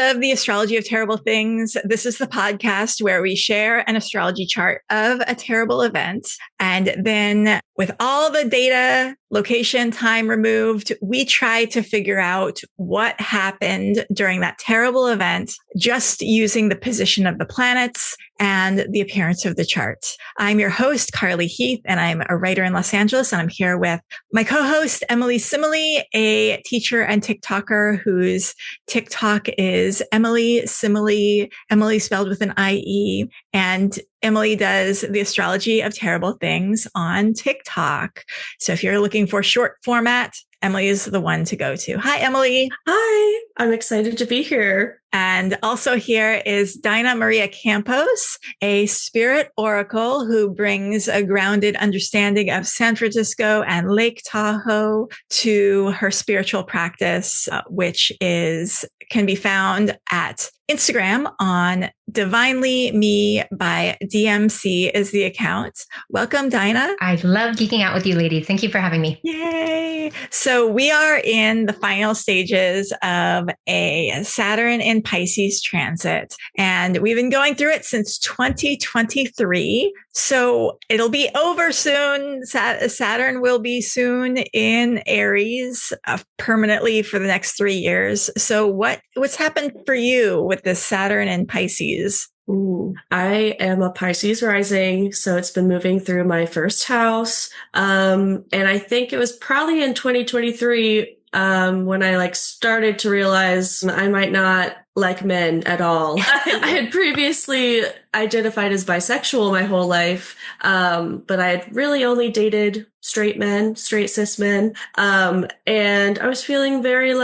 of the Astrology of Terrible Things. This is the podcast where we share an astrology chart of a terrible event. And then with all the data, location, time removed, we try to figure out what happened during that terrible event, just using the position of the planets and the appearance of the chart. I'm your host, Carly Heath, and I'm a writer in Los Angeles. And I'm here with my co-host, Emily Simile, a teacher and TikToker whose TikTok is Emily Simile, Emily spelled with an I-E. And Emily does the Astrology of Terrible Things on TikTok. So if you're looking for short format, Emily is the one to go to. Hi, Emily. Hi, I'm excited to be here. And also here is Dinah Maria Campos, a spirit oracle who brings a grounded understanding of San Francisco and Lake Tahoe to her spiritual practice, which can be found at Instagram on Divinely Me by DMC is the account. Welcome, Dinah. I love geeking out with you ladies. Thank you for having me. Yay. So we are in the final stages of a Saturn in Pisces transit, and we've been going through it since 2023. So it'll be over soon. Saturn will be soon in Aries permanently for the next 3 years. So what's happened for you with this Saturn in Pisces? Ooh, I am a Pisces rising, so it's been moving through my first house. And I think it was probably in 2023 when I started to realize I might not like men at all. I had previously identified as bisexual my whole life, but I had really only dated straight cis men. And I was feeling very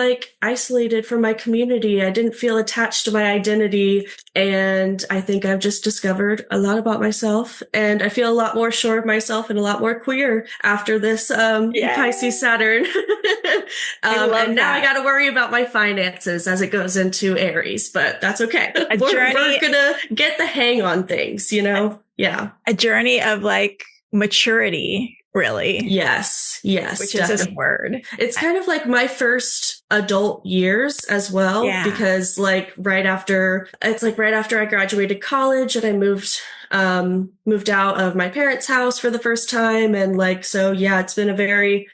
isolated from my community. I didn't feel attached to my identity. And I think I've just discovered a lot about myself, and I feel a lot more sure of myself and a lot more queer after this Pisces Saturn. And now I got to worry about my finances as it goes into Aries, but that's okay. We're gonna get the hang on things, Yeah. A journey of maturity, really. Yes. Which definitely is this word. It's kind of like my first adult years as well, because right after I graduated college and I moved out of my parents' house for the first time. And it's been very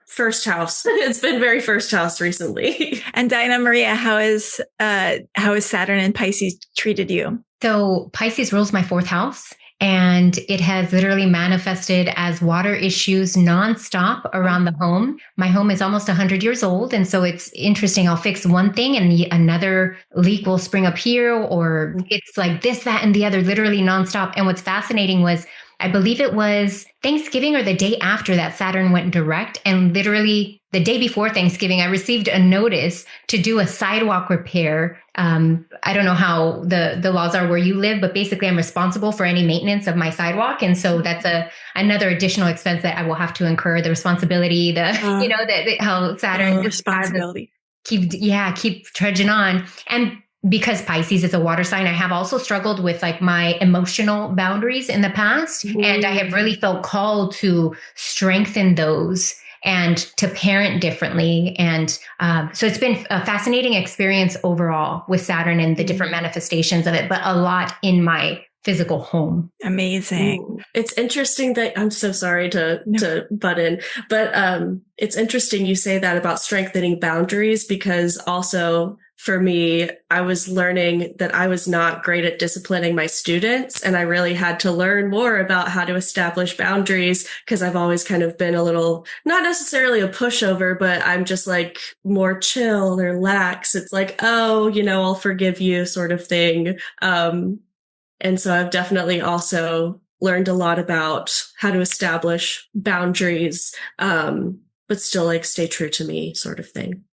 first house. It's been very first house recently. And Dinah Maria, how is Saturn and Pisces treated you? So Pisces rules my fourth house, and it has literally manifested as water issues nonstop around the home. My home is almost 100 years old. And so it's interesting. I'll fix one thing and another leak will spring up here, or it's like this, that, and the other, literally nonstop. And what's fascinating was, I believe it was Thanksgiving or the day after that Saturn went direct. And literally the day before Thanksgiving, I received a notice to do a sidewalk repair. I don't know how the laws are where you live, but basically I'm responsible for any maintenance of my sidewalk. And so that's another additional expense that I will have to incur, the responsibility, how Saturn responsibility. Keep trudging on. And because Pisces is a water sign, I have also struggled with my emotional boundaries in the past. Mm-hmm. And I have really felt called to strengthen those and to parent differently. And so it's been a fascinating experience overall with Saturn and the different manifestations of it, but a lot in my physical home. Amazing. Ooh. It's interesting that I'm so sorry to butt in, but it's interesting you say that about strengthening boundaries, because also for me, I was learning that I was not great at disciplining my students, and I really had to learn more about how to establish boundaries, because I've always kind of been a little, not necessarily a pushover, but I'm just more chill or lax. It's I'll forgive you sort of thing. And so I've definitely also learned a lot about how to establish boundaries, but still stay true to me sort of thing.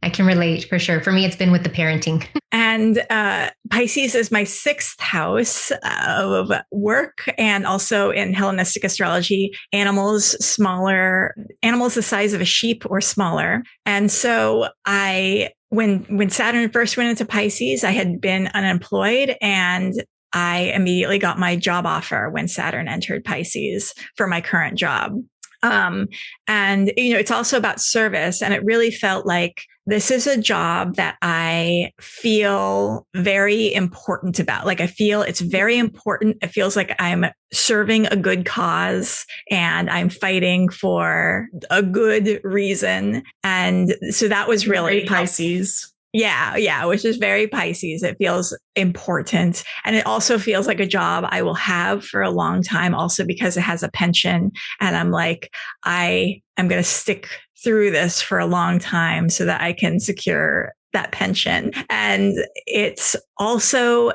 I can relate for sure. For me, it's been with the parenting. And Pisces is my sixth house of work, and also in Hellenistic astrology, animals the size of a sheep or smaller. And so when Saturn first went into Pisces, I had been unemployed, and I immediately got my job offer when Saturn entered Pisces for my current job. And, it's also about service. And it really felt like this is a job that I feel very important about. Like I feel it's very important. It feels like I'm serving a good cause and I'm fighting for a good reason. And so that was really very Pisces. Yeah, which is very Pisces. It feels important. And it also feels like a job I will have for a long time, also because it has a pension. And I'm like, I am going to stick through this for a long time so that I can secure that pension. And it's also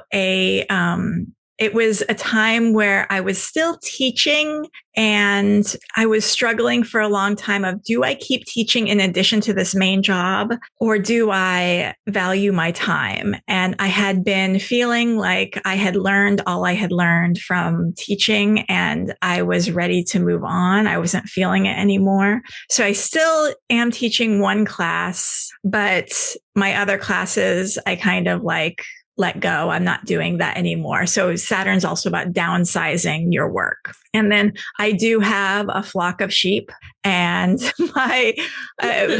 it was a time where I was still teaching and I was struggling for a long time of, do I keep teaching in addition to this main job or do I value my time? And I had been feeling like I had learned all I had learned from teaching and I was ready to move on. I wasn't feeling it anymore. So I still am teaching one class, but my other classes, I kind of like let go. I'm not doing that anymore. So Saturn's also about downsizing your work. And then I do have a flock of sheep and my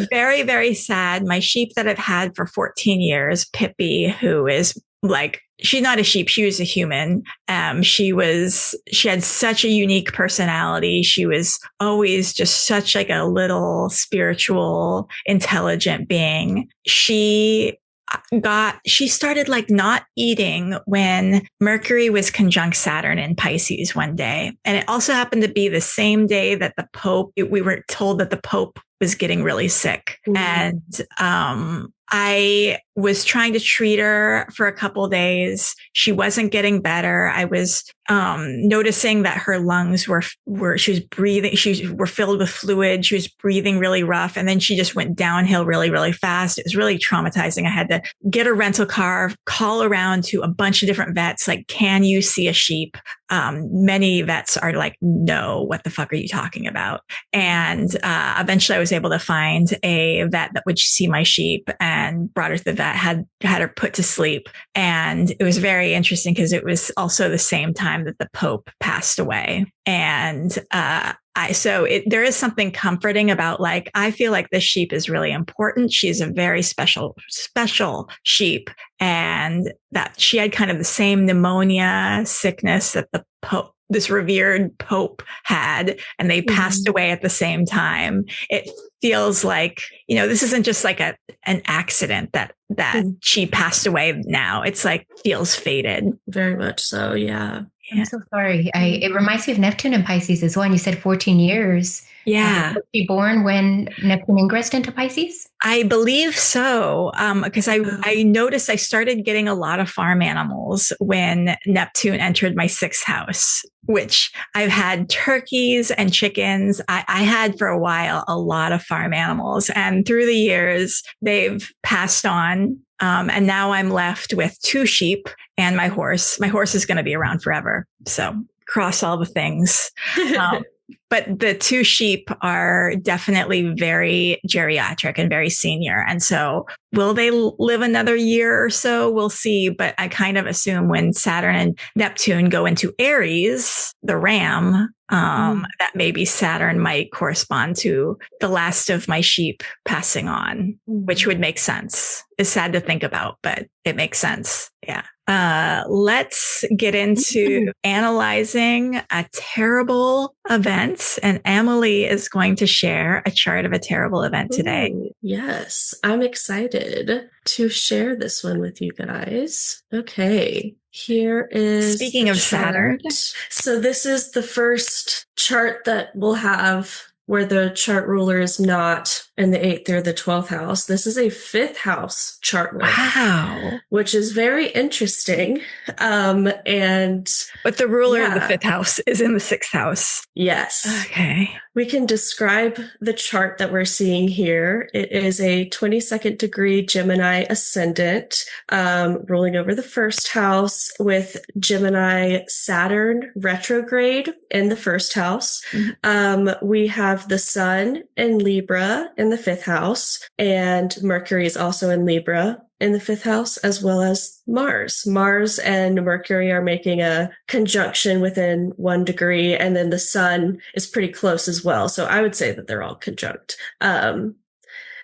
very, very sad, my sheep that I've had for 14 years, Pippi, who is like, she's not a sheep. She was a human. She had such a unique personality. She was always just such like a little spiritual, intelligent being. She started like not eating when Mercury was conjunct Saturn in Pisces one day. And it also happened to be the same day that we were told that the Pope was getting really sick. Mm-hmm. And, I was trying to treat her for a couple of days. She wasn't getting better. I was noticing that her lungs were she was breathing, were filled with fluid. She was breathing really rough. And then she just went downhill really, really fast. It was really traumatizing. I had to get a rental car, call around to a bunch of different vets. Like, can you see a sheep? Many vets are like, no, what the fuck are you talking about? And eventually I was able to find a vet that would see my sheep and brought her to the vet, had her put to sleep. And it was very interesting because it was also the same time that the Pope passed away. And there is something comforting about like, I feel like this sheep is really important. She's a very special sheep. And that she had kind of the same pneumonia sickness that the Pope, this revered Pope, had, and they passed away at the same time. It feels like, this isn't just like an accident that she passed away now. It's like feels fated. Very much so. Yeah. I'm so sorry. It reminds me of Neptune and Pisces as well. And you said 14 years. Yeah. Was she born when Neptune ingressed into Pisces? I believe so. Because I noticed I started getting a lot of farm animals when Neptune entered my 6th house, which I've had turkeys and chickens. I had for a while a lot of farm animals, and through the years they've passed on. And now I'm left with 2 sheep and my horse. My horse is going to be around forever. So cross all the things. But the 2 sheep are definitely very geriatric and very senior. And so will they live another year or so? We'll see. But I kind of assume when Saturn and Neptune go into Aries, the ram, that maybe Saturn might correspond to the last of my sheep passing on, which would make sense. It's sad to think about, but it makes sense. Yeah. Let's get into analyzing a terrible event. And Emily is going to share a chart of a terrible event today. Ooh, yes, I'm excited to share this one with you guys. Okay. Here is Speaking of Saturn. So this is the first chart that we'll have where the chart ruler is not in the 8th or the 12th house. This is a 5th house chart ruler. Wow. Which is very interesting. But the ruler of the 5th house is in the 6th house. Yes. Okay. We can describe the chart that we're seeing here. It is a 22nd degree Gemini ascendant, ruling over the 1st house with Gemini Saturn retrograde in the 1st house. Mm-hmm. We have the Sun in Libra in the 5th house, and Mercury is also in Libra in the 5th house, as well as Mars. Mars and Mercury are making a conjunction within 1 degree, and then the Sun is pretty close as well. So I would say that they're all conjunct. And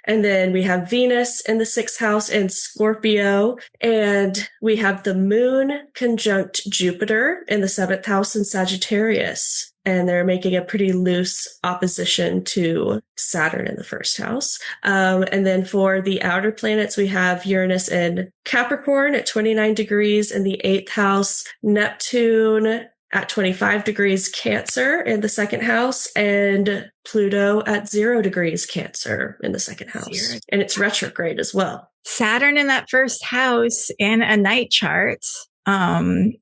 And then we have Venus in the 6th house in Scorpio. And we have the moon conjunct Jupiter in the 7th house in Sagittarius. And they're making a pretty loose opposition to Saturn in the 1st house. And then for the outer planets, we have Uranus in Capricorn at 29 degrees in the 8th house, Neptune at 25 degrees Cancer in the 2nd house, and Pluto at 0 degrees Cancer in the 2nd house. And it's retrograde as well. Saturn in that 1st house in a night chart, in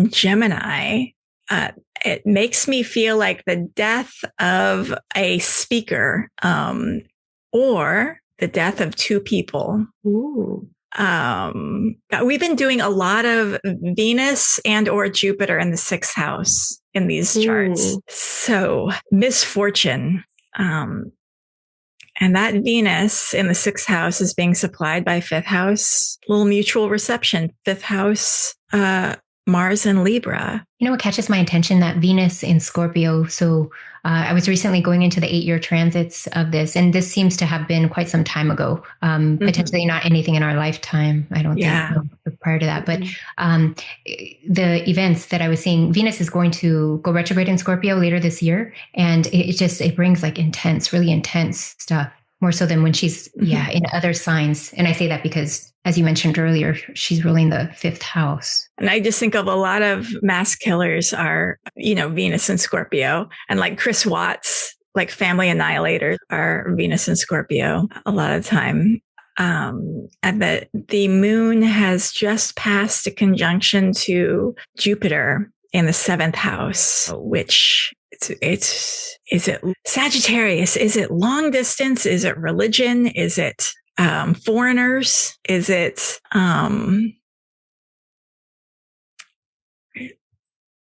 Gemini, it makes me feel like the death of a speaker, or the death of 2 people. Ooh. We've been doing a lot of Venus and or Jupiter in the 6th house in these charts. So misfortune. And that Venus in the 6th house is being supplied by 5th house, little mutual reception, 5th house, Mars and Libra. You know what catches my attention? That Venus in Scorpio. So I was recently going into the 8-year transits of this, and this seems to have been quite some time ago. Potentially not anything in our lifetime, I don't think, prior to that. But the events that I was seeing, Venus is going to go retrograde in Scorpio later this year, and it brings like really intense stuff. More so than when she's, in other signs. And I say that because, as you mentioned earlier, she's ruling the 5th house. And I just think of a lot of mass killers are, Venus and Scorpio. And like Chris Watts, like family annihilators are Venus and Scorpio a lot of time. And the moon has just passed a conjunction to Jupiter in the 7th house, which is it Sagittarius? Is it long distance? Is it religion? Is it foreigners? Is it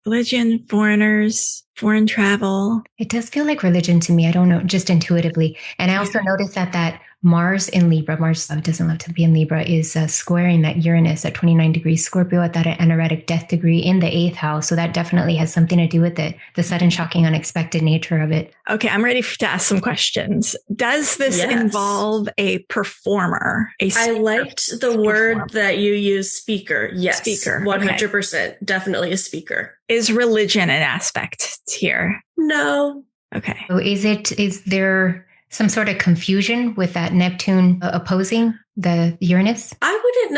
religion, foreigners, foreign travel? It does feel like religion to me. I don't know, just intuitively. And I also noticed that Mars in Libra, Mars doesn't love to be in Libra, is squaring that Uranus at 29 degrees Scorpio at that anoretic death degree in the 8th house. So that definitely has something to do with it, the sudden, shocking, unexpected nature of it. Okay, I'm ready to ask some questions. Does this involve a performer? I liked the word that you use, speaker. Yes, speaker. 100%. Okay. Definitely a speaker. Is religion an aspect here? No. Okay. So is there some sort of confusion with that Neptune opposing the Uranus? I wouldn't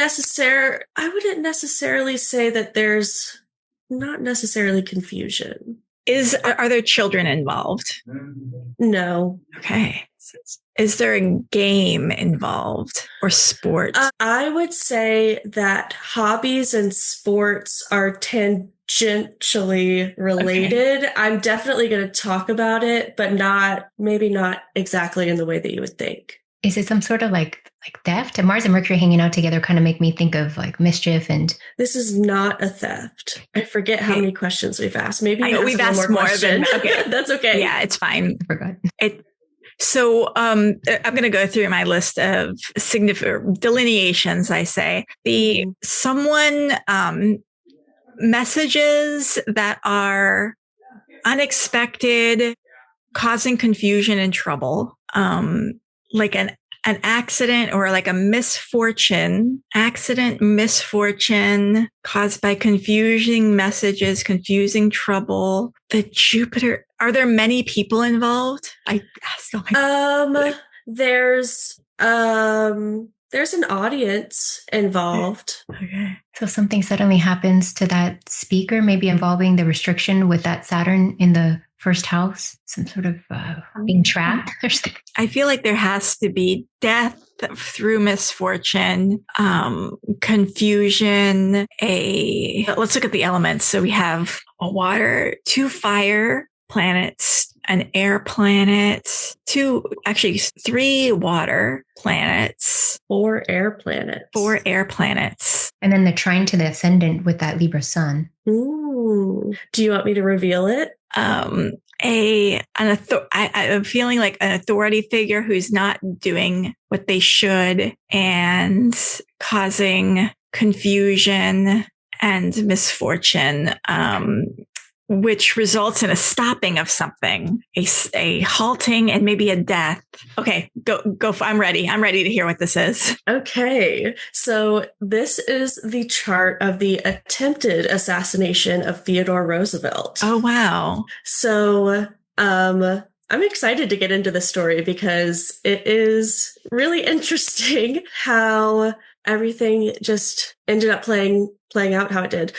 necessarily say that there's not necessarily confusion. Are there children involved? No. Okay. Is there a game involved or sport? I would say that hobbies and sports are tangentially related. Okay. I'm definitely going to talk about it, but maybe not exactly in the way that you would think. Is it some sort of like theft? And Mars and Mercury hanging out together kind of make me think of like mischief and... This is not a theft. I forget how many questions we've asked. Maybe we've asked more than... Okay. That's okay. Yeah, it's fine. I forgot. So I'm going to go through my list of significant delineations, I say. Someone messages that are unexpected, causing confusion and trouble, like an accident or like a misfortune caused by confusing messages, confusing trouble. The Jupiter, are there many people involved? I asked there's an audience involved. Okay. So something suddenly happens to that speaker, maybe involving the restriction with that Saturn in the 1st house, some sort of being trapped. I feel like there has to be death through misfortune, confusion, let's look at the elements. So we have a water, 2 fire planets, an air planet, 3 water planets, 4 air planets. 4 air planets. And then the trine to the ascendant with that Libra sun. Ooh. Do you want me to reveal it? I'm feeling like an authority figure who's not doing what they should and causing confusion and misfortune. which results in a stopping of something, a halting and maybe a death. Okay, go. I'm ready. I'm ready to hear what this is. Okay. So this is the chart of the attempted assassination of Theodore Roosevelt. Oh, wow. So, I'm excited to get into the story because it is really interesting how everything just ended up playing out how it did.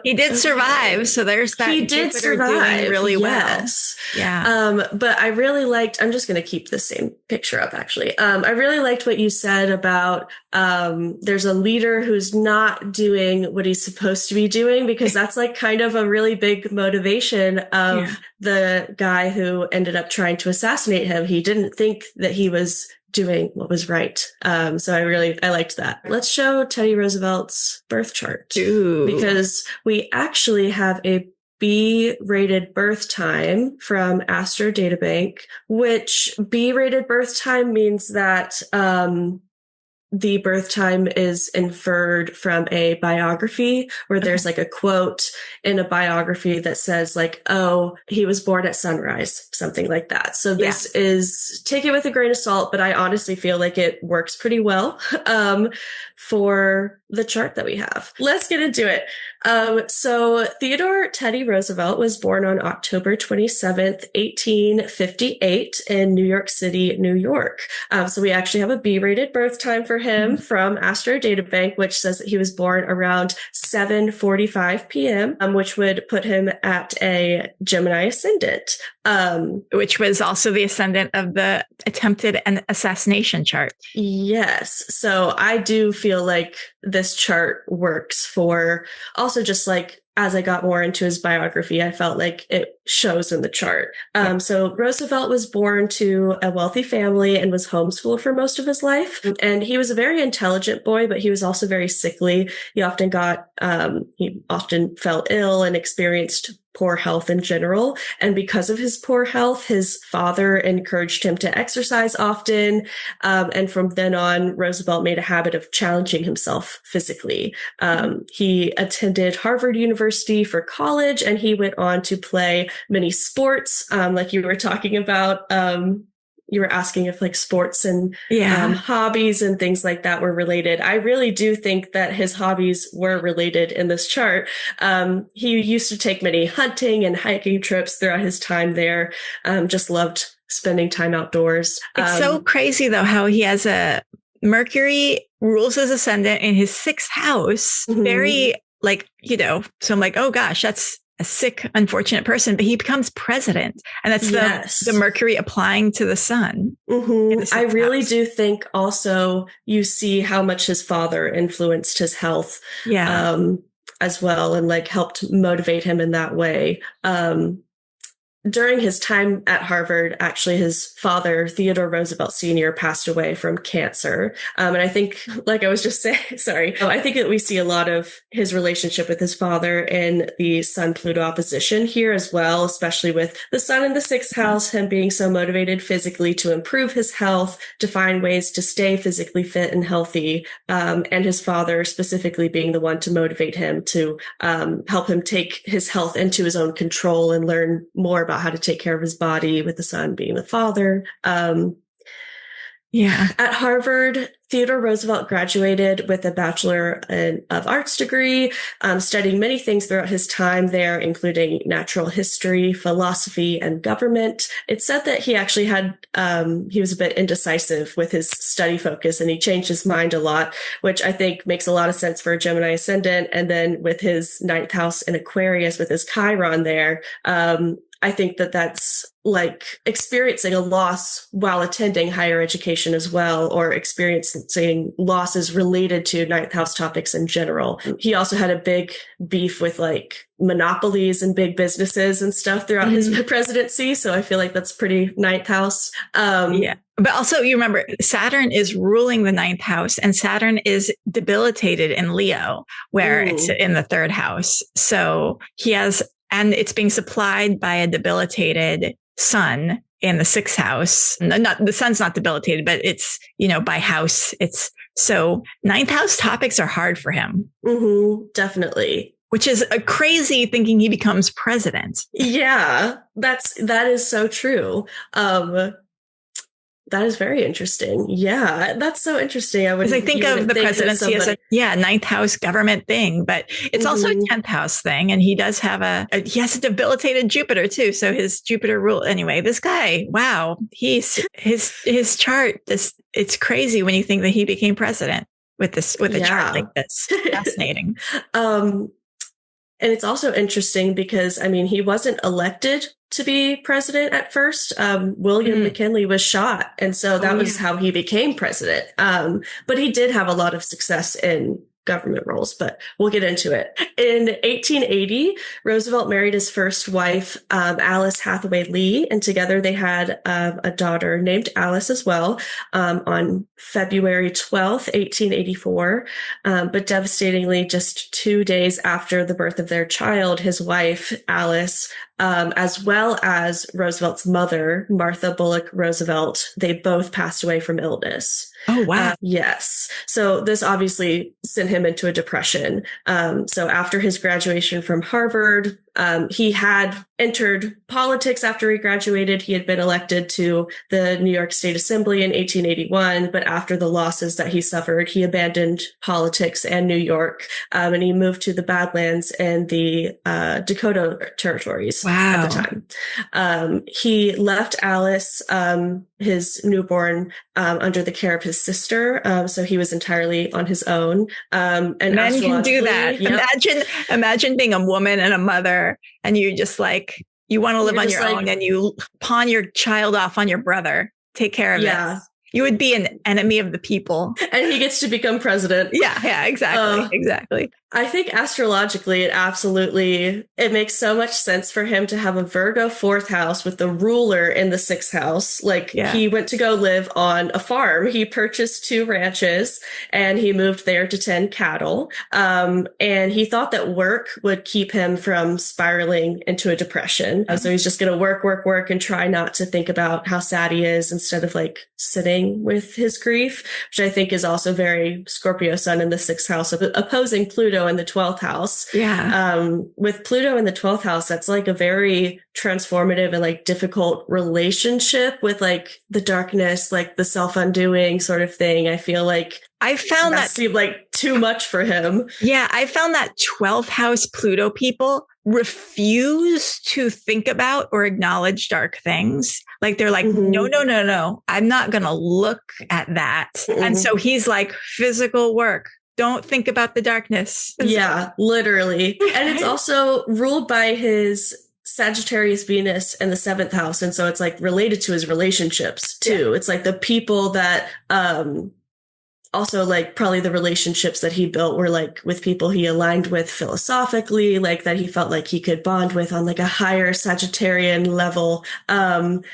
He did survive, so there's that. He did survive doing really yes. well. Yeah. But I really liked. I'm just going to keep the same picture up. Actually, I really liked what you said about there's a leader who's not doing what he's supposed to be doing, because that's like kind of a really big motivation of the guy who ended up trying to assassinate him. He didn't think that he was doing what was right. So I liked that. Let's show Teddy Roosevelt's birth chart. Ooh. Because we actually have a B-rated birth time from Astro Databank, which B-rated birth time means that the birth time is inferred from a biography where there's like a quote in a biography that says like, oh, he was born at sunrise, something like that. So this is, take it with a grain of salt, but I honestly feel like it works pretty well for the chart that we have. Let's get into it. So Theodore Teddy Roosevelt was born on October 27th, 1858 in New York City, New York. So we actually have a B-rated birth time for him from Astro Databank, which says that he was born around 7:45 p.m., which would put him at a Gemini ascendant. Which was also the ascendant of the attempted assassination chart. Yes. So I do feel like this chart works for also just like, as I got more into his biography, I felt like it shows in the chart. So Roosevelt was born to a wealthy family and was homeschooled for most of his life. And he was a very intelligent boy, but he was also very sickly. He often fell ill and experienced poor health in general. And because of his poor health, his father encouraged him to exercise often. And from then on, Roosevelt made a habit of challenging himself physically. He attended Harvard University for college, and he went on to play many sports, like you were talking about. You were asking if like sports and hobbies and things like that were related. I really do think that his hobbies were related in this chart. He used to take many hunting and hiking trips throughout his time there. Just loved spending time outdoors. It's so crazy though, how he has a Mercury rules his ascendant in his 6th house. Very like, so I'm like, oh gosh, that's a sick, unfortunate person, but he becomes president. And that's the Mercury applying to the sun. I really do think also you see how much his father influenced his health as well, and like helped motivate him in that way. During his time at Harvard, actually, his father, Theodore Roosevelt Sr., passed away from cancer. And I think, like I was just saying, I think that we see a lot of his relationship with his father in the Sun-Pluto opposition here as well, especially with the Sun in the 6th house, him being so motivated physically to improve his health, to find ways to stay physically fit and healthy, and his father specifically being the one to motivate him to help him take his health into his own control and learn more about how to take care of his body, with the son being the father. At Harvard, Theodore Roosevelt graduated with a Bachelor of Arts degree, studying many things throughout his time there, including natural history, philosophy, and government. It's said that he actually he was a bit indecisive with his study focus, and he changed his mind a lot, which I think makes a lot of sense for a Gemini ascendant. And then with his 9th house in Aquarius, with his Chiron there, I think that that's like experiencing a loss while attending higher education as well, or experiencing losses related to 9th house topics in general. He also had a big beef with like monopolies and big businesses and stuff throughout his presidency. So I feel like that's pretty 9th house. But also you remember Saturn is ruling the 9th house, and Saturn is debilitated in Leo, where it's in the 3rd house. So he has, and it's being supplied by a debilitated sun in the 6th house. Not the sun's not debilitated, but it's, by house. It's so 9th house topics are hard for him. Definitely. which is a crazy thinking he becomes president. Yeah, that is so true. That is very interesting. Yeah, that's so interesting. Because I think of the presidency as a ninth house government thing, but it's also a 10th house thing. And he does have he has a debilitated Jupiter too. So his Jupiter rule, anyway, this guy, wow, his chart, it's crazy when you think that he became president with a chart like this. Fascinating. And it's also interesting because, I mean, he wasn't elected to be president at first. William McKinley was shot. And so that was how he became president. But he did have a lot of success in government roles, but we'll get into it. In 1880, Roosevelt married his first wife, Alice Hathaway Lee, and together they had a daughter named Alice as well, on February 12th, 1884. But devastatingly, just 2 days after the birth of their child, his wife, Alice, as well as Roosevelt's mother, Martha Bullock Roosevelt, they both passed away from illness. Oh, wow. Yes. So this obviously sent him into a depression. So after his graduation from Harvard, he had entered politics after he graduated. He had been elected to the New York State Assembly in 1881, but after the losses that he suffered, he abandoned politics and New York, and he moved to the Badlands and the Dakota territories at the time. He left Alice, his newborn, under the care of his sister, so he was entirely on his own. And men can do that. Yep. Imagine being a woman and a mother, and you just you want to live on your own, and you pawn your child off on your brother. Take care of it. You would be an enemy of the people. And he gets to become president. Yeah, exactly. Exactly. I think astrologically, it makes so much sense for him to have a Virgo 4th house with the ruler in the 6th house. He went to go live on a farm. He purchased 2 ranches and he moved there to tend cattle. And he thought that work would keep him from spiraling into a depression. So he's just going to work, and try not to think about how sad he is instead of sitting with his grief, which I think is also very Scorpio sun in the 6th house, opposing Pluto in the 12th house. Yeah. With Pluto in the 12th house, that's a very transformative and difficult relationship with the darkness, the self-undoing sort of thing. I feel I found that seemed too much for him. Yeah. I found that 12th house Pluto people refuse to think about or acknowledge dark things. They're no, I'm not going to look at that. And so he's physical work. Don't think about the darkness. Yeah, literally. And it's also ruled by his Sagittarius Venus in the 7th house. And so it's related to his relationships too. Yeah. It's the people that, also probably the relationships that he built were with people he aligned with philosophically, that he felt he could bond with on a higher Sagittarian level. And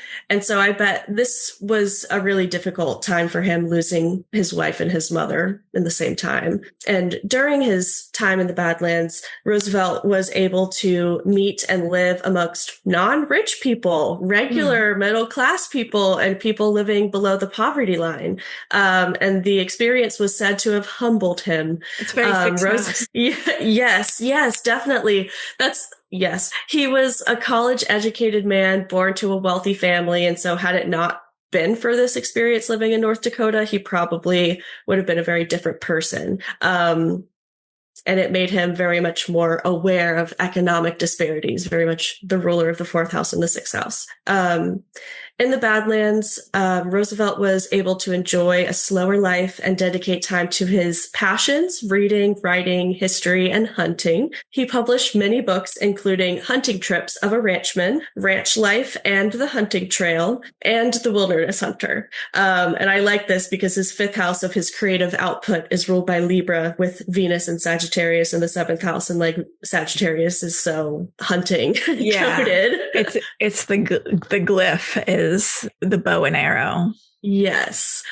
so I bet this was a really difficult time for him, losing his wife and his mother in the same time. And during his time in the Badlands, Roosevelt was able to meet and live amongst non-rich people, regular middle-class people, and people living below the poverty line. And the experience was said to have humbled him. It's very Yes, definitely. Yes. He was a college-educated man born to a wealthy family, and so had it not been for this experience living in North Dakota, he probably would have been a very different person. And it made him very much more aware of economic disparities, very much the ruler of the 4th house and the 6th house. In the Badlands, Roosevelt was able to enjoy a slower life and dedicate time to his passions, reading, writing, history, and hunting. He published many books, including Hunting Trips of a Ranchman, Ranch Life and the Hunting Trail, and The Wilderness Hunter. And I like this because his 5th house of his creative output is ruled by Libra with Venus and Sagittarius in the 7th house. And Sagittarius is so hunting coded. It's the glyph is the bow and arrow. Yes.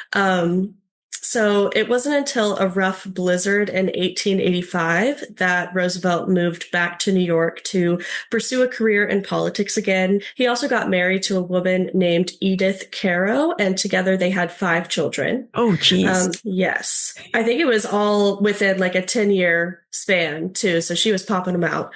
So it wasn't until a rough blizzard in 1885 that Roosevelt moved back to New York to pursue a career in politics again. He also got married to a woman named Edith Caro, and together they had 5 children. Oh, geez. Yes. I think it was all within like a 10-year span too. So she was popping them out.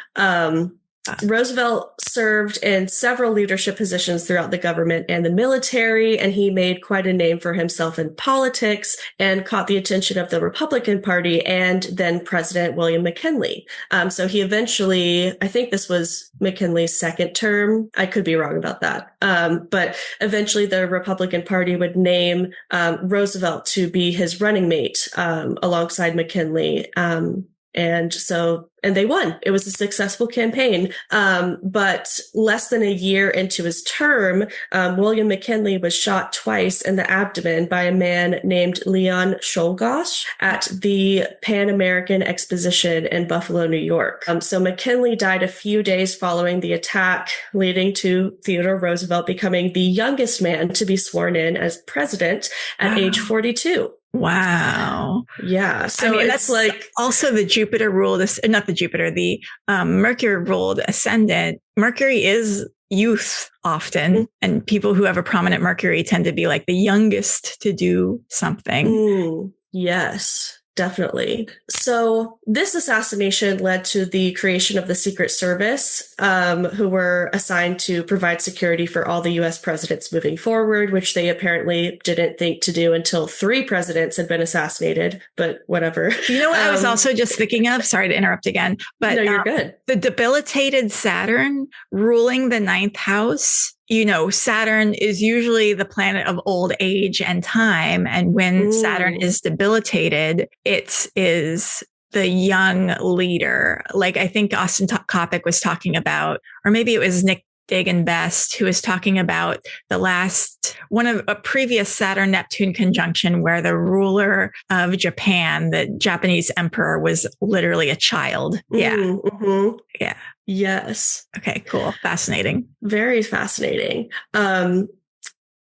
Roosevelt served in several leadership positions throughout the government and the military, and he made quite a name for himself in politics and caught the attention of the Republican Party and then President William McKinley. So he eventually, I think this was McKinley's second term. I could be wrong about that. But eventually the Republican Party would name Roosevelt to be his running mate alongside McKinley. And they won. It was a successful campaign. But less than a year into his term, William McKinley was shot twice in the abdomen by a man named Leon Czolgosz at the Pan American Exposition in Buffalo, New York. So McKinley died a few days following the attack, leading to Theodore Roosevelt becoming the youngest man to be sworn in as president at age 42. Wow. Yeah. So that's like also the Jupiter ruled, not the Jupiter, the Mercury ruled ascendant. Mercury is youth often, and people who have a prominent Mercury tend to be like the youngest to do something. Yes. Definitely. So this assassination led to the creation of the Secret Service, who were assigned to provide security for all the U.S. presidents moving forward, which they apparently didn't think to do until 3 presidents had been assassinated, but whatever. You know what I was also just thinking of? Sorry to interrupt again, but no, you're good. The debilitated Saturn ruling the 9th house. You know, Saturn is usually the planet of old age and time. And when Saturn is debilitated, it is the young leader. Like I think Austin Coppock was talking about, or maybe it was Nick Dagan Best, who was talking about one of a previous Saturn-Neptune conjunction where the ruler of Japan, the Japanese emperor, was literally a child. Yeah. Yeah. Yes. Okay, cool. Fascinating. Very fascinating.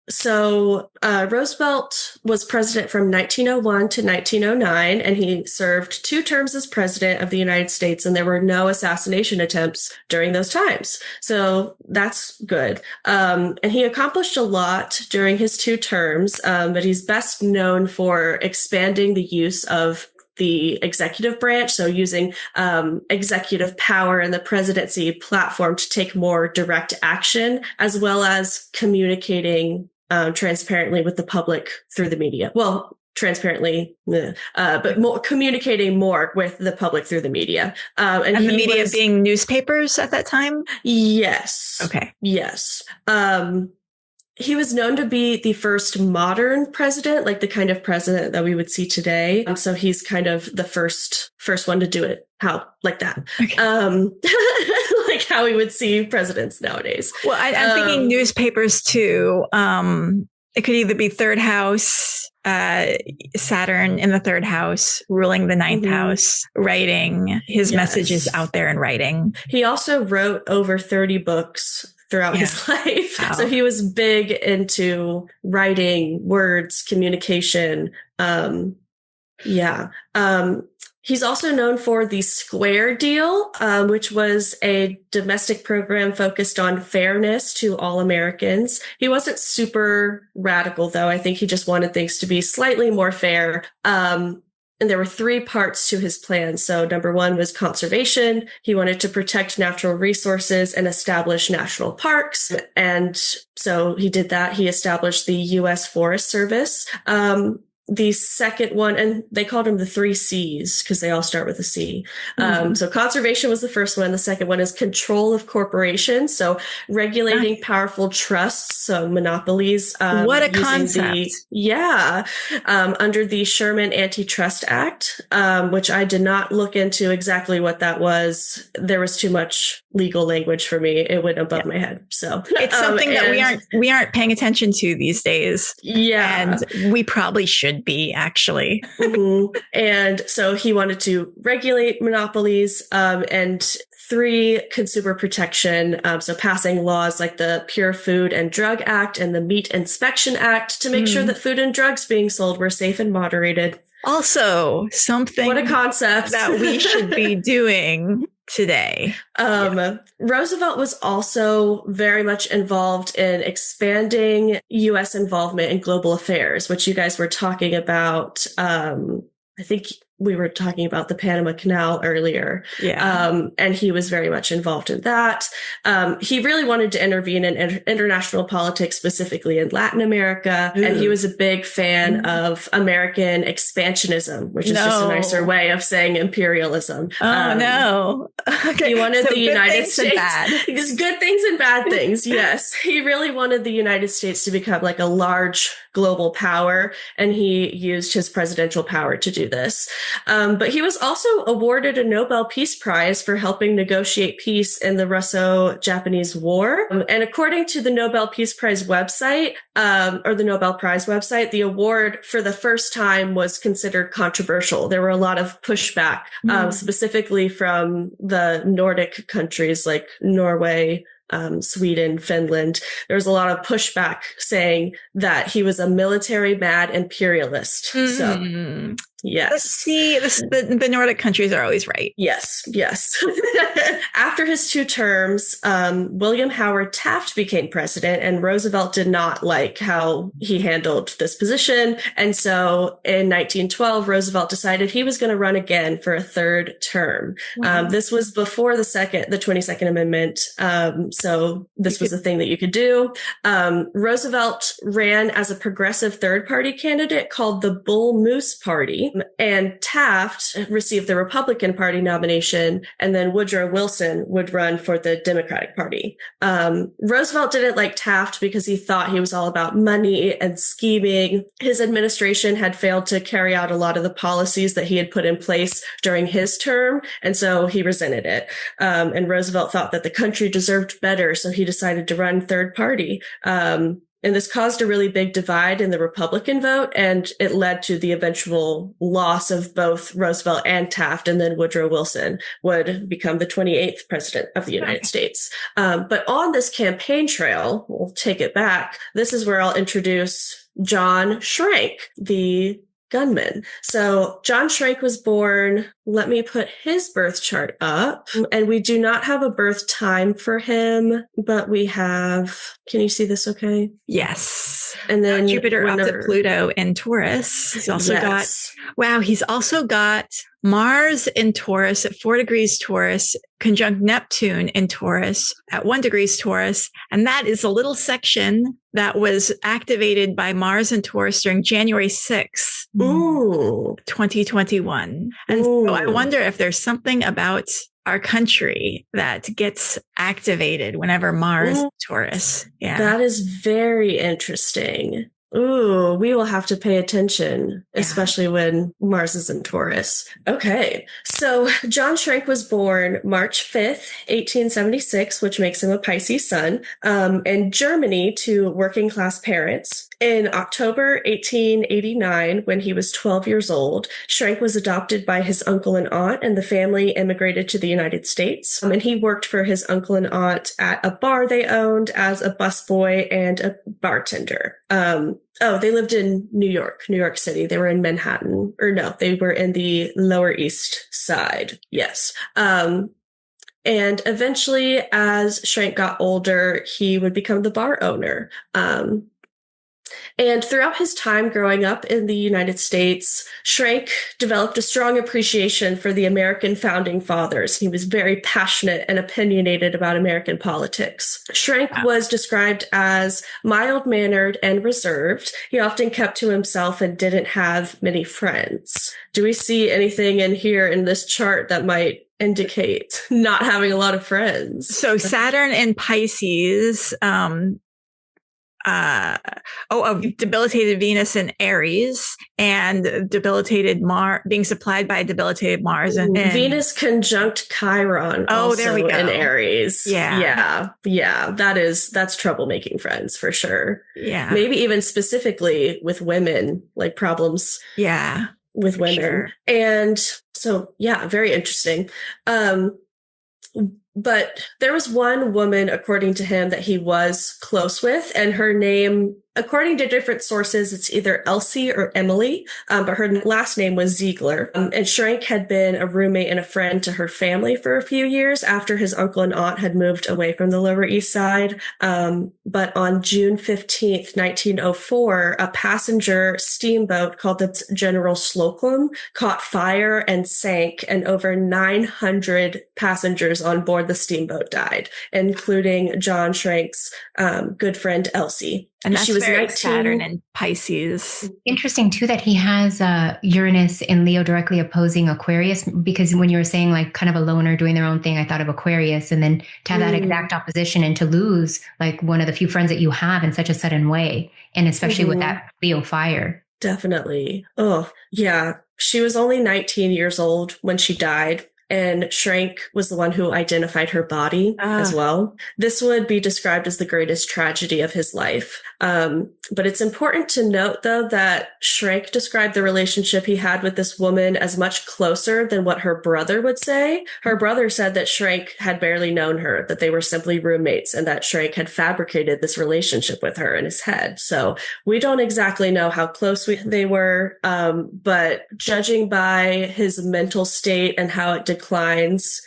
So Roosevelt was president from 1901 to 1909, and he served 2 terms as president of the United States, and there were no assassination attempts during those times. So that's good. And he accomplished a lot during his 2 terms, but he's best known for expanding the use of the executive branch, so using executive power and the presidency platform to take more direct action, as well as communicating transparently with the public through the media. Well, transparently, but more communicating more with the public through the media. And the media being newspapers at that time? Yes. Okay. Yes. He was known to be the first modern president, like the kind of president that we would see today. So he's kind of the first one to do it like that. Okay. Like how we would see presidents nowadays. Well, I'm thinking newspapers too. It could either be 3rd house, Saturn in the 3rd house, ruling the 9th house, writing his messages out there in writing. He also wrote over 30 books throughout his life. Wow. So he was big into writing, words, communication. He's also known for the Square Deal, which was a domestic program focused on fairness to all Americans. He wasn't super radical, though. I think he just wanted things to be slightly more fair. And there were 3 parts to his plan. So number 1 was conservation. He wanted to protect natural resources and establish national parks. And so he did that. He established the U.S. Forest Service. The second one, and they called them the 3 C's because they all start with a C. So conservation was the first one. The second one is control of corporations. So regulating powerful trusts, so monopolies. What a concept. Under the Sherman Antitrust Act, which I did not look into exactly what that was. There was too much legal language for me. It went above my head. So it's something that we aren't paying attention to these days. Yeah. And we probably should be, actually. And so he wanted to regulate monopolies. And 3, consumer protection. So passing laws like the Pure Food and Drug Act and the Meat Inspection Act to make sure that food and drugs being sold were safe and moderated. Also, something what a concept that we should be doing today. Roosevelt was also very much involved in expanding U.S. involvement in global affairs, which you guys were talking about. I think we were talking about the Panama Canal earlier. Yeah. And he was very much involved in that. He really wanted to intervene in international politics, specifically in Latin America. Ooh. And he was a big fan of American expansionism, which is just a nicer way of saying imperialism. Oh, no. Okay. He wanted the United States. Just good things and bad things. Yes. He really wanted the United States to become like a large global power. And he used his presidential power to do this. But he was also awarded a Nobel Peace Prize for helping negotiate peace in the Russo-Japanese War. And according to the Nobel Peace Prize website, or the Nobel Prize website, the award for the first time was considered controversial. There were a lot of pushback, specifically from the Nordic countries like Norway, Sweden, Finland. There was a lot of pushback saying that he was a military mad imperialist. So, yes. See, the Nordic countries are always right. Yes. After his 2 terms, William Howard Taft became president, and Roosevelt did not like how he handled this position. And so in 1912, Roosevelt decided he was going to run again for a 3rd term. Wow. This was before the 22nd Amendment. So this was a thing that you could do. Roosevelt ran as a progressive 3rd party candidate called the Bull Moose Party. And Taft received the Republican Party nomination, and then Woodrow Wilson would run for the Democratic Party. Roosevelt didn't like Taft because he thought he was all about money and scheming. His administration had failed to carry out a lot of the policies that he had put in place during his term, and so he resented it. And Roosevelt thought that the country deserved better, so he decided to run 3rd party. And this caused a really big divide in the Republican vote, and it led to the eventual loss of both Roosevelt and Taft, and then Woodrow Wilson would become the 28th president of the United States. But on this campaign trail, we'll take it back. This is where I'll introduce John Schrank, the gunman. So John Schrank was born, let me put his birth chart up, and we do not have a birth time for him, but we have, can you see this okay? Yes. And then Jupiter opposite Pluto in Taurus. He's also he's also got Mars in Taurus at 4 degrees Taurus, conjunct Neptune in Taurus at 1 degrees Taurus. And that is a little section that was activated by Mars in Taurus during January 6th, 2021. And so I wonder if there's something about our country that gets activated whenever Mars in Taurus. Yeah. That is very interesting. Ooh, we will have to pay attention, especially when Mars is in Taurus. Okay. So John Schrank was born March 5th, 1876, which makes him a Pisces sun, in Germany to working class parents. In October 1889, when he was 12 years old, Schrank was adopted by his uncle and aunt, and the family immigrated to the United States. And he worked for his uncle and aunt at a bar they owned as a busboy and a bartender. They lived in New York City. They were in Manhattan. Or no, they were in the Lower East Side. Yes. And eventually, as Schrank got older, he would become the bar owner. And throughout his time growing up in the United States, Schrank developed a strong appreciation for the American founding fathers. He was very passionate and opinionated about American politics. Schrank was described as mild-mannered and reserved. He often kept to himself and didn't have many friends. Do we see anything in here in this chart that might indicate not having a lot of friends? So Saturn in Pisces, debilitated Venus in Aries, and debilitated Mars, being supplied by debilitated Mars and Venus conjunct Chiron. Also there we go. In Aries. Yeah. That's troublemaking friends for sure. Yeah. Maybe even specifically with women, like problems. Yeah. With women. Sure. And so, very interesting. But there was one woman, according to him, that he was close with, and her name, according to different sources, it's either Elsie or Emily, but her last name was Ziegler. And Schrank had been a roommate and a friend to her family for a few years after his uncle and aunt had moved away from the Lower East Side. But on June 15th, 1904, a passenger steamboat called the General Slocum caught fire and sank, and over 900 passengers on board the steamboat died, including John Schrank's good friend Elsie. And that's she was very 19. Saturn and Pisces. Interesting too that he has Uranus in Leo directly opposing Aquarius, because when you were saying like kind of a loner doing their own thing, I thought of Aquarius, and then to have that exact opposition and to lose like one of the few friends that you have in such a sudden way, and especially with that Leo fire. Definitely. Oh, yeah. She was only 19 years old when she died. And Schrank was the one who identified her body as well. This would be described as the greatest tragedy of his life. But it's important to note, though, that Schrank described the relationship he had with this woman as much closer than what her brother would say. Her brother said that Schrank had barely known her, that they were simply roommates, and that Schrank had fabricated this relationship with her in his head. So we don't exactly know how close they were, but judging by his mental state and how it declines,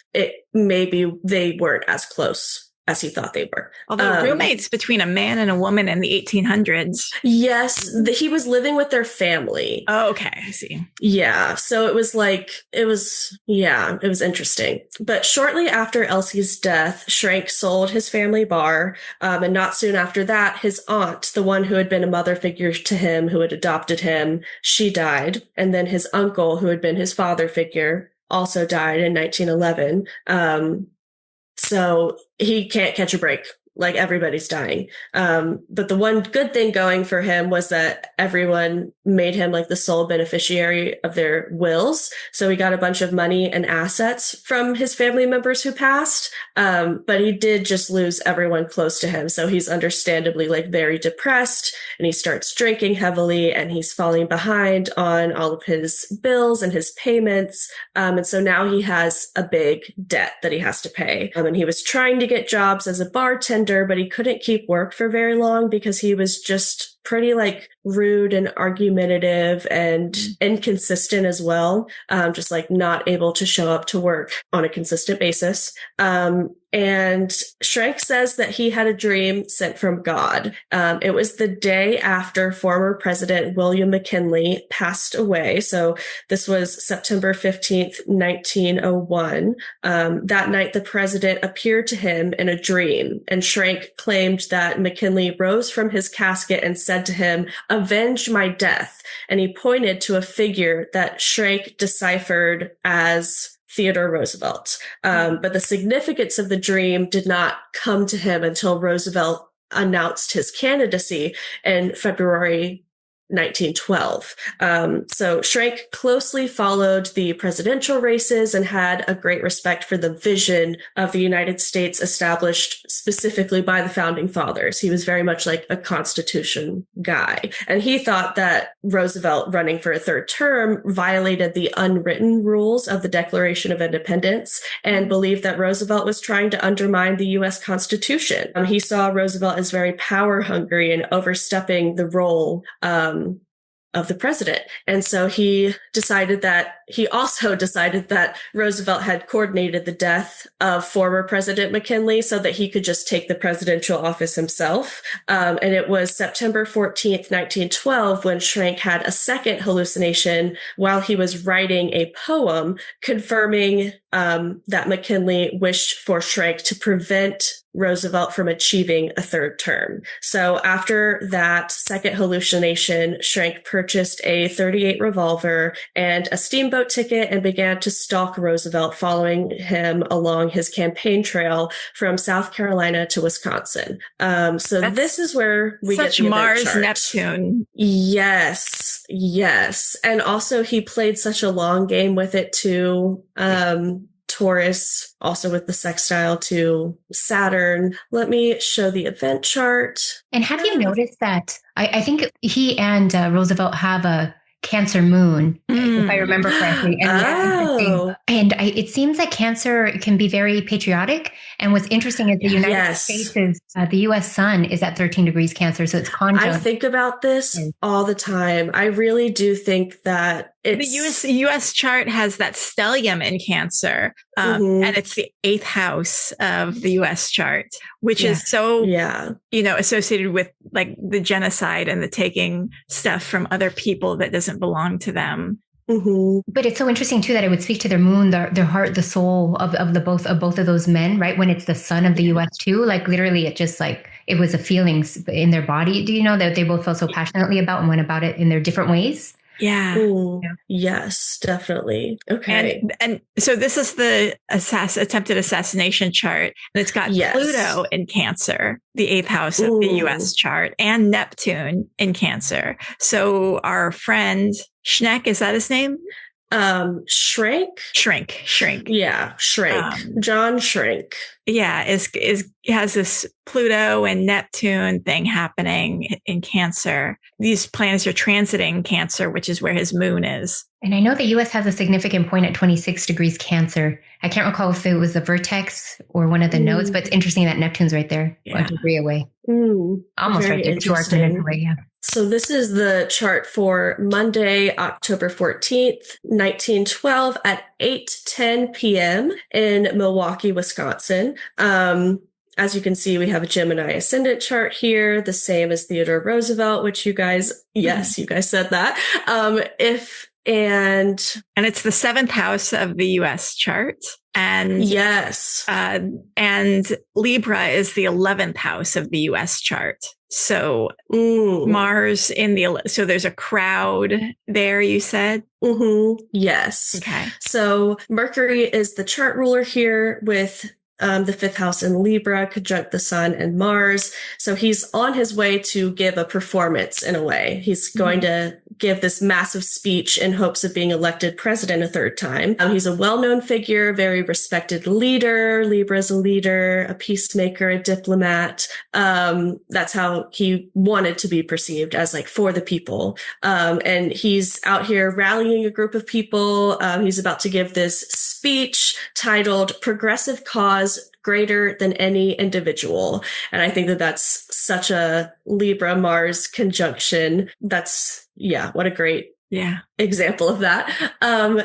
maybe they weren't as close as he thought they were. Although roommates between a man and a woman in the 1800s. Yes, he was living with their family. Oh, okay. I see. Yeah. So it was interesting. But shortly after Elsie's death, Schrank sold his family bar. And not soon after that, his aunt, the one who had been a mother figure to him, who had adopted him, she died. And then his uncle, who had been his father figure, also died in 1911. So he can't catch a break. Like, everybody's dying. But the one good thing going for him was that everyone made him like the sole beneficiary of their wills. So he got a bunch of money and assets from his family members who passed. But he did just lose everyone close to him. So he's understandably like very depressed, and he starts drinking heavily, and he's falling behind on all of his bills and his payments. And so now he has a big debt that he has to pay. And he was trying to get jobs as a bartender, but he couldn't keep work for very long because he was just pretty like rude and argumentative and inconsistent as well. Just like not able to show up to work on a consistent basis. And Schrank says that he had a dream sent from God. It was the day after former President William McKinley passed away. So this was September 15th, 1901. That night, the president appeared to him in a dream, and Schrank claimed that McKinley rose from his casket and said to him, "Avenge my death." And he pointed to a figure that Schrank deciphered as Theodore Roosevelt. But the significance of the dream did not come to him until Roosevelt announced his candidacy in February 1912. So Schrank closely followed the presidential races and had a great respect for the vision of the United States established specifically by the founding fathers. He was very much like a Constitution guy. And he thought that Roosevelt running for a third term violated the unwritten rules of the Declaration of Independence and believed that Roosevelt was trying to undermine the U.S. Constitution. He saw Roosevelt as very power hungry and overstepping the role of the president. And so he also decided that Roosevelt had coordinated the death of former President McKinley so that he could just take the presidential office himself. And it was September 14th, 1912, when Schrank had a second hallucination while he was writing a poem confirming that McKinley wished for Schrank to prevent Roosevelt from achieving a third term. So after that second hallucination, Schrank purchased a .38 revolver and a steamboat ticket and began to stalk Roosevelt, following him along his campaign trail from South Carolina to Wisconsin. This is where we get the Mars, chart. Neptune. Yes. And also he played such a long game with it too. Taurus, also with the sextile to Saturn. Let me show the event chart. And have you noticed that I think he and Roosevelt have a Cancer moon, if I remember correctly. And it seems like Cancer can be very patriotic. And what's interesting is the United States is the U.S. sun is at 13 degrees Cancer, so it's conjunct. I think about this all the time. I really do think that the U.S. chart has that stellium in Cancer, and it's the 8th house of the U.S. chart, which is so associated with like the genocide and the taking stuff from other people that doesn't belong to them. But it's so interesting too that it would speak to their moon, their heart, the soul of both of those men, right? When it's the sun of the U.S. too, like literally, it just like it was a feelings in their body. Do you know that they both felt so passionately about and went about it in their different ways? Yeah. Ooh, yes, definitely. Okay. And so this is the attempted assassination chart. And it's got Pluto in Cancer, the 8th house of the U.S. chart, and Neptune in Cancer. So our friend Schneck, is that his name? Shrink. Yeah, Shrink. John Shrink. Yeah, has this Pluto and Neptune thing happening in Cancer. These planets are transiting Cancer, which is where his moon is. And I know the U.S. has a significant point at 26 degrees Cancer. I can't recall if it was the vertex or one of the nodes, but it's interesting that Neptune's right there, a degree away. Almost right there, 2 arc minutes away, So this is the chart for Monday, October 14th, 1912 at 8:10 p.m. in Milwaukee, Wisconsin. As you can see, we have a Gemini ascendant chart here, the same as Theodore Roosevelt, which you guys said that. And it's the 7th house of the U.S. chart. And and Libra is the 11th house of the U.S. chart. So Mars so there's a crowd there, you said? Yes. Okay. So Mercury is the chart ruler here with the 5th house in Libra, conjunct the Sun and Mars. So he's on his way to give a performance in a way. He's going to give this massive speech in hopes of being elected president a 3rd time. He's a well-known figure, very respected leader. Libra's a leader, a peacemaker, a diplomat. That's how he wanted to be perceived, as like for the people. And he's out here rallying a group of people. He's about to give this speech titled Progressive Cause Greater Than Any Individual. And I think that that's such a Libra Mars conjunction. That's, what a great example of that.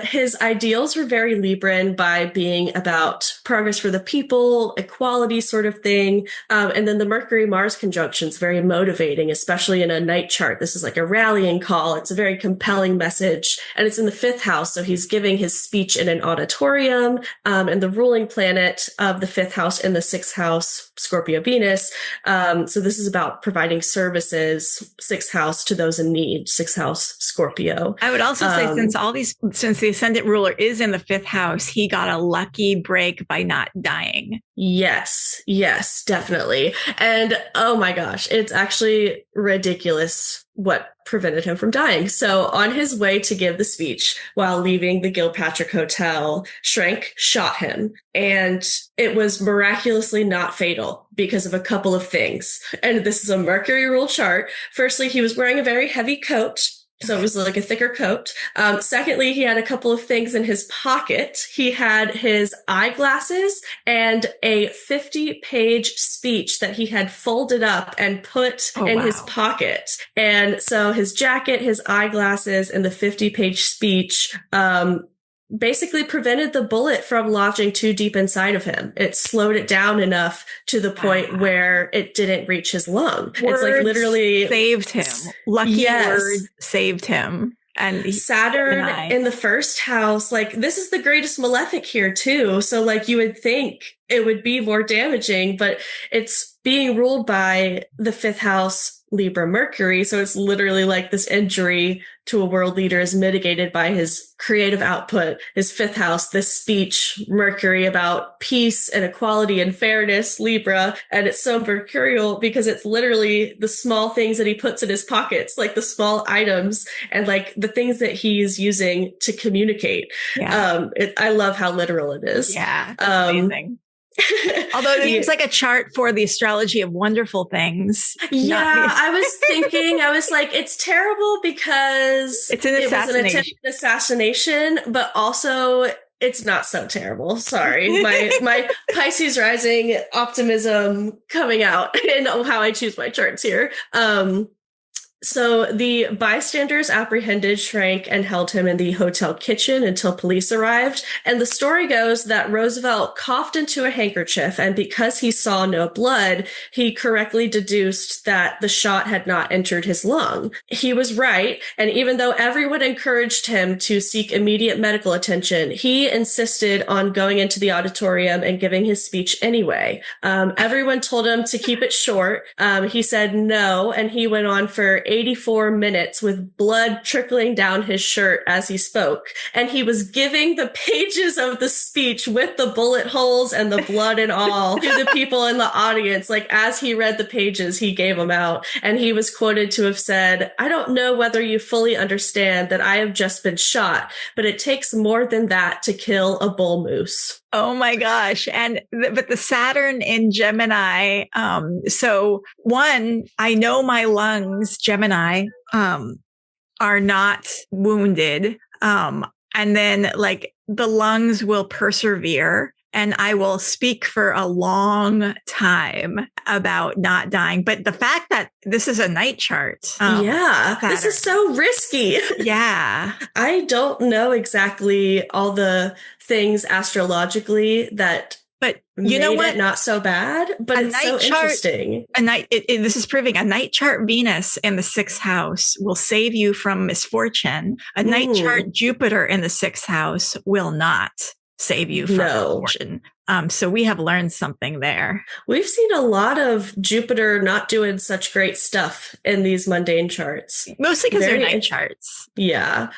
His ideals were very Libran by being about progress for the people, equality sort of thing. And then the Mercury-Mars conjunction is very motivating, especially in a night chart. This is like a rallying call. It's a very compelling message. And it's in the 5th house. So he's giving his speech in an auditorium. And the ruling planet of the 5th house in the 6th house, Scorpio Venus. So this is about providing services, 6th house, to those in need, 6th house, Scorpio. I would also say since the ascendant ruler is in the 5th house, he got a lucky break by not dying. Yes, definitely. And oh my gosh, it's actually ridiculous what prevented him from dying. So on his way to give the speech while leaving the Gilpatrick Hotel, Schrenk shot him. And it was miraculously not fatal because of a couple of things. And this is a Mercury rule chart. Firstly, he was wearing a very heavy coat. So it was like a thicker coat. Secondly, he had a couple of things in his pocket. He had his eyeglasses and a 50-page speech that he had folded up and put in his pocket. And so his jacket, his eyeglasses, and the 50-page speech, basically prevented the bullet from lodging too deep inside of him. It slowed it down enough to the point where it didn't reach his lung. Words it's like literally saved him. Lucky words saved him. And Saturn in the 1st house, like this is the greatest malefic here too. So like you would think it would be more damaging, but it's being ruled by the 5th house Libra Mercury. So it's literally like this injury to a world leader is mitigated by his creative output, his 5th house, this speech, Mercury, about peace and equality and fairness, Libra. And it's so mercurial because it's literally the small things that he puts in his pockets, like the small items and like the things that he's using to communicate. I love how literal it is. Yeah. Amazing. Although it seems like a chart for the astrology of wonderful things. Yeah, I was thinking, I was like, it's terrible because it was an attempted assassination, but also it's not so terrible. Sorry. My Pisces rising optimism coming out in how I choose my charts here. So the bystanders apprehended Schrank and held him in the hotel kitchen until police arrived. And the story goes that Roosevelt coughed into a handkerchief, and because he saw no blood, he correctly deduced that the shot had not entered his lung. He was right, and even though everyone encouraged him to seek immediate medical attention, he insisted on going into the auditorium and giving his speech anyway. Everyone told him to keep it short. He said no, and he went on for 84 minutes with blood trickling down his shirt as he spoke. And he was giving the pages of the speech with the bullet holes and the blood and all to the people in the audience. Like, as he read the pages, he gave them out. And he was quoted to have said, "I don't know whether you fully understand that I have just been shot, but it takes more than that to kill a bull moose." Oh my gosh. But the Saturn in Gemini. So one, I know my lungs, Gemini, are not wounded. And then like the lungs will persevere, and I will speak for a long time about not dying. But the fact that this is a night chart. Saturn, this is so risky. Yeah. I don't know exactly all the things astrologically that but you know what? Not so bad, but it's so interesting. This is proving a night chart Venus in the 6th house will save you from misfortune. A night chart Jupiter in the 6th house will not save you from misfortune. So we have learned something there. We've seen a lot of Jupiter not doing such great stuff in these mundane charts. Mostly because they're night charts. Yeah.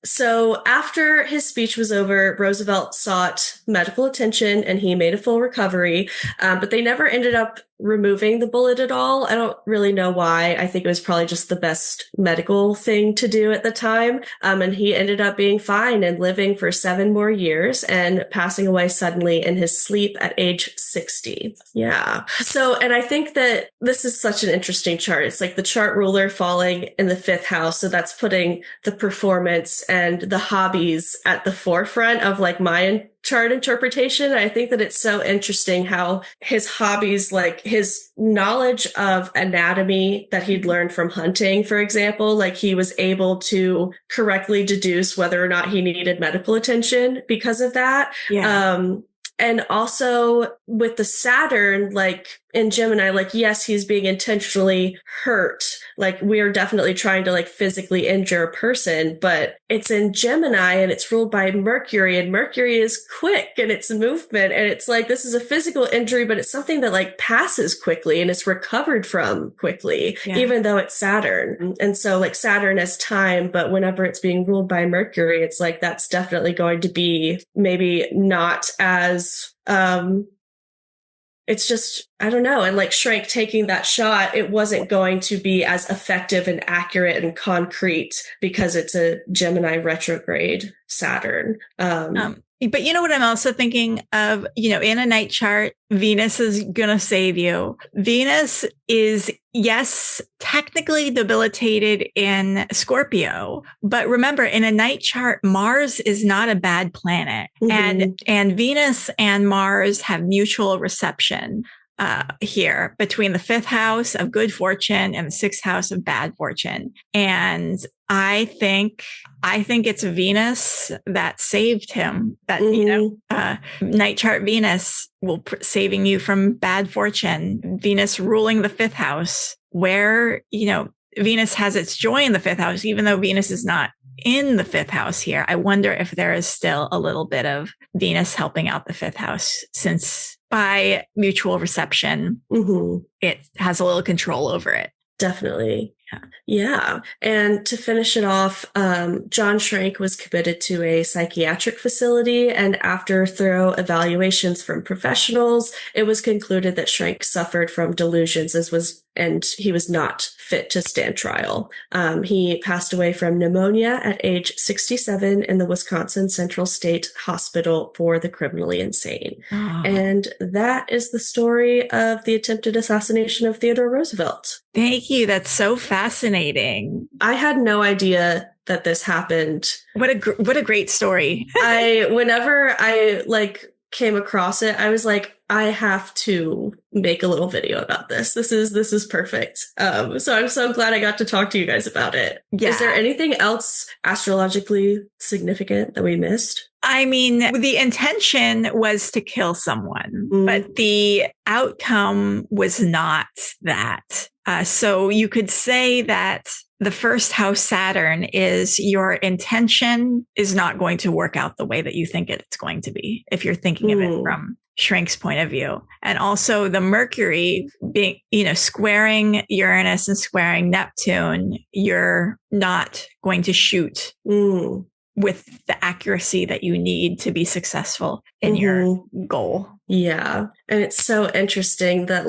So after his speech was over, Roosevelt sought medical attention and he made a full recovery, but they never ended up removing the bullet at all. I don't really know why. I think it was probably just the best medical thing to do at the time. And he ended up being fine and living for 7 more years and passing away suddenly in his sleep at age 60. Yeah. So, and I think that this is such an interesting chart. It's like the chart ruler falling in the 5th house. So that's putting the performance and the hobbies at the forefront of like my chart interpretation. I think that it's so interesting how his hobbies, like his knowledge of anatomy that he'd learned from hunting, for example, like he was able to correctly deduce whether or not he needed medical attention because of that. Yeah. And also with the Saturn, like in Gemini, like, yes, he's being intentionally hurt. Like we're definitely trying to like physically injure a person, but it's in Gemini and it's ruled by Mercury, and Mercury is quick and it's movement. And it's like, this is a physical injury, but it's something that like passes quickly and it's recovered from quickly, even though it's Saturn. And so like Saturn has time, but whenever it's being ruled by Mercury, it's like, that's definitely going to be maybe not as, it's just, I don't know. And like Schrank taking that shot, it wasn't going to be as effective and accurate and concrete because it's a Gemini retrograde Saturn. But you know what I'm also thinking of, in a night chart, Venus is going to save you. Venus is, yes, technically debilitated in Scorpio. But remember, in a night chart, Mars is not a bad planet. Mm-hmm. And Venus and Mars have mutual reception here between the 5th house of good fortune and the 6th house of bad fortune. And I think it's Venus that saved him. That, night chart Venus will saving you from bad fortune. Venus ruling the 5th house, where, Venus has its joy in the 5th house, even though Venus is not in the 5th house here. I wonder if there is still a little bit of Venus helping out the 5th house, since by mutual reception, it has a little control over it. Definitely. Yeah. And to finish it off, John Schrank was committed to a psychiatric facility, and after thorough evaluations from professionals, it was concluded that Schrank suffered from delusions, as was and he was not fit to stand trial. He passed away from pneumonia at age 67 in the Wisconsin Central State Hospital for the Criminally Insane. Oh. And that is the story of the attempted assassination of Theodore Roosevelt. Thank you. That's so fascinating. I had no idea that this happened. What a great story. Whenever I came across it, I was like, I have to make a little video about this. This is perfect. So I'm so glad I got to talk to you guys about it. Yeah. Is there anything else astrologically significant that we missed? I mean, the intention was to kill someone, but the outcome was not that. So you could say that the first house Saturn is your intention is not going to work out the way that you think it's going to be, if you're thinking of it from Shrink's point of view. And also the Mercury being, squaring Uranus and squaring Neptune, you're not going to shoot with the accuracy that you need to be successful in your goal. Yeah. And it's so interesting that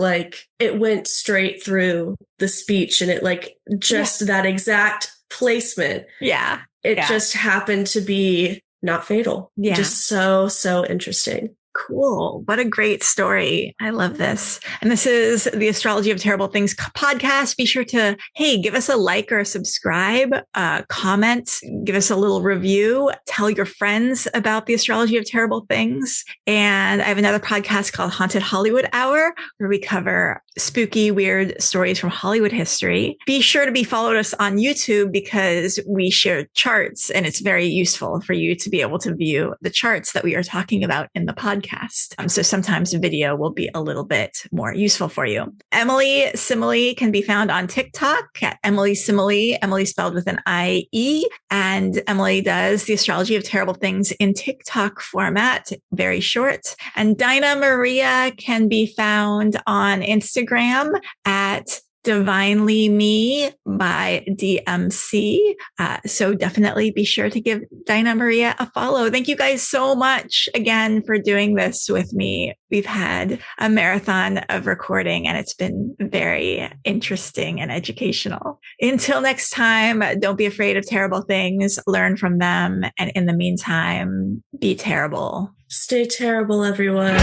it went straight through the speech and it that exact placement. Yeah. It just happened to be not fatal. Yeah. Just so interesting. Cool. What a great story. I love this. And this is the Astrology of Terrible Things podcast. Be sure to, give us a like or a subscribe, comment, give us a little review, tell your friends about the Astrology of Terrible Things. And I have another podcast called Haunted Hollywood Hour, where we cover spooky, weird stories from Hollywood history. Be sure to be followed us on YouTube because we share charts and it's very useful for you to be able to view the charts that we are talking about in the podcast. So sometimes video will be a little bit more useful for you. Emily Simile can be found on TikTok at Emily Simile, Emily spelled with an I-E. And Emily does the Astrology of Terrible Things in TikTok format, very short. And Dinah Maria can be found on Instagram at Divinely Me by DMC. So definitely be sure to give Dinah Maria a follow. Thank you guys so much again for doing this with me. We've had a marathon of recording and it's been very interesting and educational. Until next time, don't be afraid of terrible things, learn from them. And in the meantime, be terrible. Stay terrible, everyone.